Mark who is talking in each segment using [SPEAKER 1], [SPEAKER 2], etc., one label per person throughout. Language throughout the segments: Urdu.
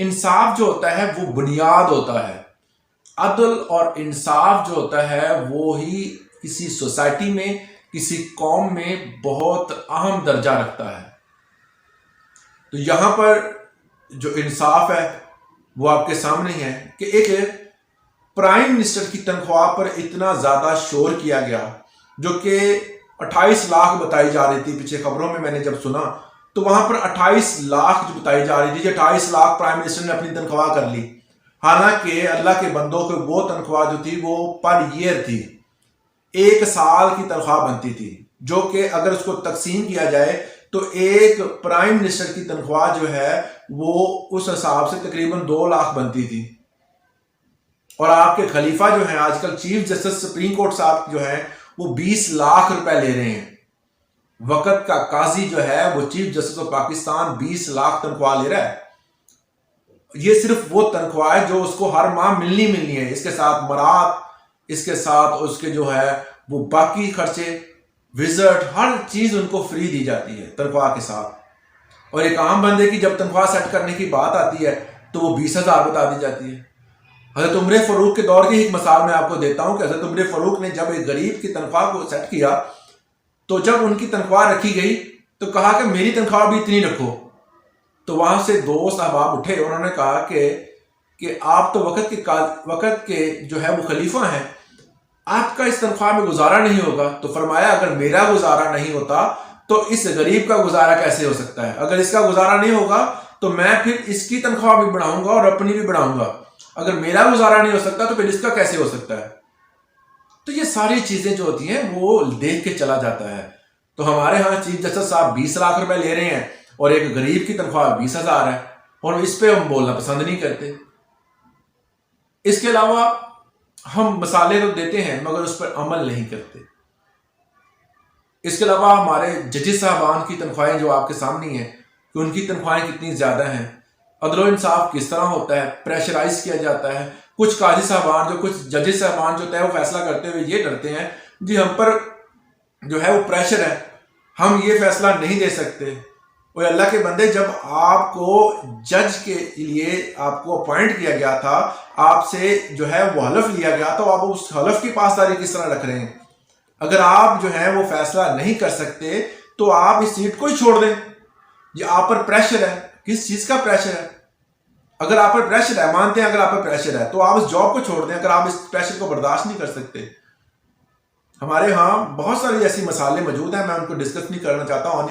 [SPEAKER 1] انصاف جو ہوتا ہے وہ بنیاد ہوتا ہے. عدل اور انصاف جو ہوتا ہے وہی کسی سوسائٹی میں، کسی قوم میں بہت اہم درجہ رکھتا ہے. تو یہاں پر جو انصاف ہے وہ آپ کے سامنے ہے کہ ایک پرائم منسٹر کی تنخواہ پر اتنا زیادہ شور کیا گیا، جو کہ 28 لاکھ بتائی جا رہی تھی. پیچھے خبروں میں نے جب سنا تو وہاں پر 28 لاکھ جو بتائی جا رہی تھی کہ 28 لاکھ پرائم منسٹر نے اپنی تنخواہ کر لی. حالانکہ اللہ کے بندوں کو وہ تنخواہ جو تھی وہ پر ایئر تھی، 1 سال کی تنخواہ بنتی تھی، جو کہ اگر اس کو تقسیم کیا جائے تو ایک پرائم منسٹر کی تنخواہ جو ہے وہ اس حساب سے تقریباً 2 لاکھ بنتی تھی. اور آپ کے خلیفہ جو ہیں آج کل چیف جسٹس سپریم کورٹ صاحب جو ہیں وہ 20 لاکھ روپے لے رہے ہیں. وقت کا قاضی جو ہے وہ chief justice of Pakistan 20 lakh تنخواہ لے رہا ہے. یہ صرف وہ تنخواہ ہے جو اس کو ہر ماہ ملنی ہے. اس کے ساتھ مراد، اس کے ساتھ اس کے جو ہے وہ باقی خرچے، وزٹ، ہر چیز ان کو فری دی جاتی ہے تنخواہ کے ساتھ. اور ایک عام بندے کی جب تنخواہ سیٹ کرنے کی بات آتی ہے تو وہ 20,000 بتا دی جاتی ہے. حضرت عمر فاروق کے دور کی ایک مثال میں آپ کو دیتا ہوں کہ حضرت عمر فاروق نے جب ایک غریب کی تنخواہ کو سیٹ کیا تو جب ان کی تنخواہ رکھی گئی تو کہا کہ میری تنخواہ بھی اتنی رکھو. تو وہاں سے 2 صحابہ اٹھے، انہوں نے کہا کہ آپ تو وقت کے جو ہے وہ خلیفہ ہیں، آپ کا اس تنخواہ میں گزارا نہیں ہوگا. تو فرمایا اگر میرا گزارا نہیں ہوتا تو اس غریب کا گزارا کیسے ہو سکتا ہے؟ اگر اس کا گزارا نہیں ہوگا تو میں پھر اس کی تنخواہ بھی بڑھاؤں گا اور اپنی بھی بڑھاؤں گا. اگر میرا گزارا نہیں ہو سکتا تو پھر اس کا کیسے ہو سکتا ہے؟ تو یہ ساری چیزیں جو ہوتی ہیں وہ دیکھ کے چلا جاتا ہے. تو ہمارے ہاں چیف جسٹس صاحب 20 لاکھ روپے لے رہے ہیں اور ایک غریب کی تنخواہ 20,000 ہے، اور اس پہ ہم بولنا پسند نہیں کرتے. اس کے علاوہ ہم مثالیں تو دیتے ہیں مگر اس پر عمل نہیں کرتے. اس کے علاوہ ہمارے ججز صاحبان کی تنخواہیں جو آپ کے سامنے ہیں کہ ان کی تنخواہیں کتنی زیادہ ہیں. عدل و انصاف کس طرح ہوتا ہے، پریشرائز کیا جاتا ہے. کچھ قاضی صاحبان جو، کچھ ججز صاحبان جو ہے وہ فیصلہ کرتے ہوئے یہ ڈرتے ہیں جی ہم پر جو ہے وہ پریشر ہے، ہم یہ فیصلہ نہیں دے سکتے. اور اللہ کے بندے، جب آپ کو جج کے لیے آپ کو اپوائنٹ کیا گیا تھا، آپ سے جو ہے وہ حلف لیا گیا تو آپ اس حلف کی پاسداری کس طرح رکھ رہے ہیں؟ اگر آپ جو ہے وہ فیصلہ نہیں کر سکتے تو آپ اس سیٹ کو ہی چھوڑ دیں. یہ آپ پر پریشر ہے. کس چیز کا پریشر ہے؟ اگر آپ پر پریشر ہے، مانتے ہیں اگر آپ پر پریشر ہے تو آپ اس جاب کو چھوڑ دیں اگر آپ اس پریشر کو برداشت نہیں کر سکتے. ہمارے ہاں بہت ساری ایسی مثالیں موجود ہیں، میں ان کو ڈسکس نہیں کرنا چاہتا ہوں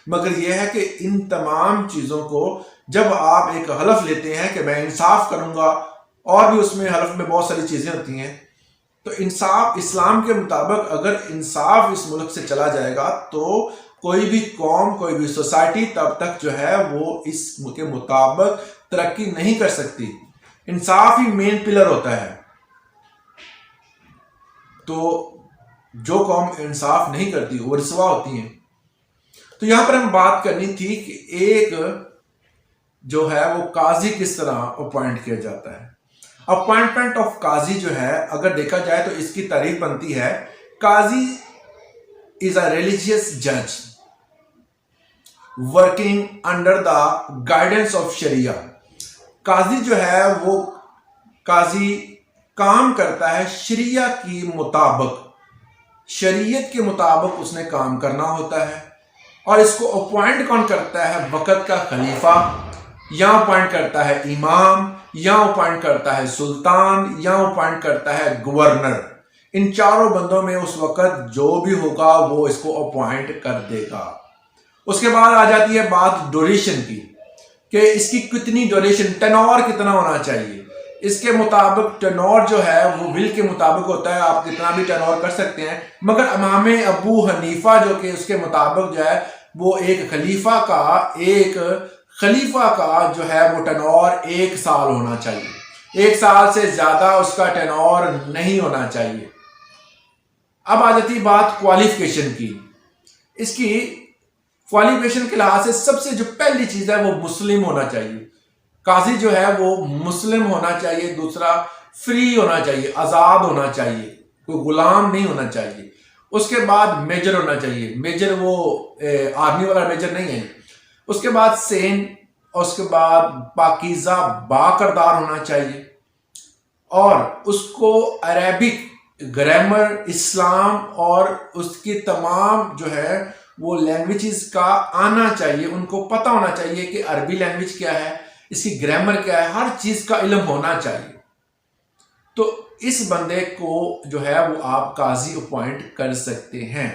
[SPEAKER 1] مگر یہ ہے کہ ان تمام چیزوں کو جب آپ ایک حلف لیتے ہیں کہ میں انصاف کروں گا، اور بھی اس میں حلف میں بہت ساری چیزیں ہوتی ہیں، تو انصاف اسلام کے مطابق اگر انصاف اس ملک سے چلا جائے گا تو کوئی بھی قوم، کوئی بھی سوسائٹی تب تک جو ہے وہ اس کے مطابق ترقی نہیں کر سکتی. انصاف ہی مین پلر ہوتا ہے. تو جو قوم انصاف نہیں کرتی وہ رسوا ہوتی ہیں. تو یہاں پر ہم بات کرنی تھی کہ ایک جو ہے وہ قاضی کس طرح اپوائنٹ کیا جاتا ہے. اپوائنٹمنٹ آف قاضی جو ہے اگر دیکھا جائے تو اس کی تعریف بنتی ہے، قاضی از اے ریلیجیس جج working under the guidance of Shariah. قاضی جو ہے وہ قاضی کام کرتا ہے شریعہ کی مطابق، شریعت کے مطابق اس نے کام کرنا ہوتا ہے. اور اس کو اپوائنٹ کون کرتا ہے؟ وقت کا خلیفہ، یا اپوائنٹ کرتا ہے امام، یا اپوائنٹ کرتا ہے سلطان، یا اپوائنٹ کرتا ہے گورنر. ان چاروں بندوں میں اس وقت جو بھی ہوگا وہ اس کو اپوائنٹ کر دے گا. اس کے بعد آ جاتی ہے بات ڈوریشن کی کہ اس کی کتنی ڈوریشن، ٹینور کتنا ہونا چاہیے. اس کے مطابق ٹینور جو ہے وہ ول کے مطابق ہوتا ہے، آپ کتنا بھی ٹینور کر سکتے ہیں. مگر امام ابو حنیفہ جو کہ اس کے مطابق جو ہے وہ ایک خلیفہ کا جو ہے وہ ٹینور 1 سال ہونا چاہیے. 1 سال سے زیادہ اس کا ٹینور نہیں ہونا چاہیے. اب آ جاتی بات کوالیفیکیشن کی. اس کی کوالیفیکیشن کے لحاظ سے سب سے جو پہلی چیز ہے وہ مسلم ہونا چاہیے. قاضی جو ہے وہ مسلم ہونا چاہیے. دوسرا فری ہونا چاہیے، آزاد ہونا چاہیے، کوئی غلام نہیں ہونا چاہیے. اس کے بعد میجر ہونا چاہیے. میجر وہ آرمی والا میجر نہیں ہے. اس کے بعد سین اور اس کے بعد پاکیزہ با کردار ہونا چاہیے، اور اس کو عربک گرامر، اسلام اور اس کی تمام جو ہے وہ لینگویجز کا آنا چاہیے، ان کو پتہ ہونا چاہیے کہ عربی لینگویج کیا ہے، اس کی گرامر کیا ہے، ہر چیز کا علم ہونا چاہیے۔ تو اس بندے کو جو ہے وہ آپ قاضی اپوائنٹ کر سکتے ہیں۔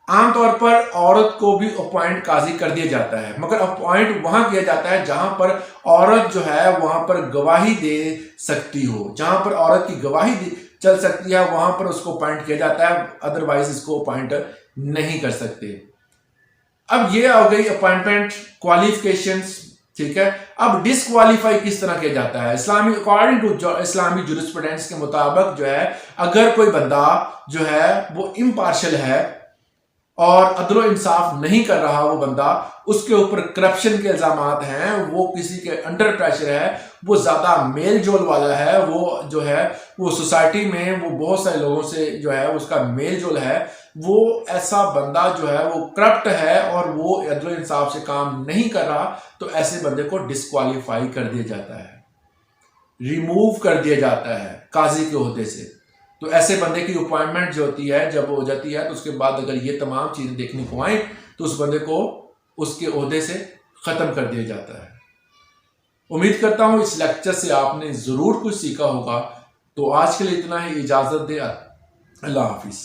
[SPEAKER 1] عام طور پر عورت کو بھی اپوائنٹ قاضی کر دیا جاتا ہے، مگر اپوائنٹ وہاں کیا جاتا ہے جہاں پر عورت جو ہے وہاں پر گواہی دے سکتی ہو، جہاں پر عورت کی گواہی چل سکتی ہے وہاں پر اس کو اپوائنٹ کیا جاتا ہے، ادروائز اس کو اپوائنٹ نہیں کر سکتے۔ اب یہ آ گئی اپوائنٹمنٹ کوالیفکیشنز، ٹھیک ہے۔ اب ڈسکوالیفائی کس طرح کیا جاتا ہے؟ اکارڈنگ ٹو اسلامی جورسپروڈنس کے مطابق جو ہے اگر کوئی بندہ جو ہے وہ امپارشل ہے اور عدل و انصاف نہیں کر رہا، وہ بندہ، اس کے اوپر کرپشن کے الزامات ہیں، وہ کسی کے انڈر پریشر ہے، وہ زیادہ میل جول والا ہے، وہ جو ہے وہ سوسائٹی میں وہ بہت سارے لوگوں سے جو ہے اس کا میل جول ہے، وہ ایسا بندہ جو ہے وہ کرپٹ ہے اور وہ عدل و انصاف سے کام نہیں کر رہا، تو ایسے بندے کو ڈسکوالیفائی کر دیا جاتا ہے، ریموو کر دیا جاتا ہے قاضی کے عہدے سے۔ تو ایسے بندے کی اپوائنٹمنٹ جو ہوتی ہے جب ہو جاتی ہے تو اس کے بعد اگر یہ تمام چیزیں دیکھنے کو آئیں تو اس بندے کو اس کے عہدے سے ختم کر دیا جاتا ہے۔ امید کرتا ہوں اس لیکچر سے آپ نے ضرور کچھ سیکھا ہوگا۔ تو آج کے لیے اتنا ہی، اجازت دے، اللہ حافظ۔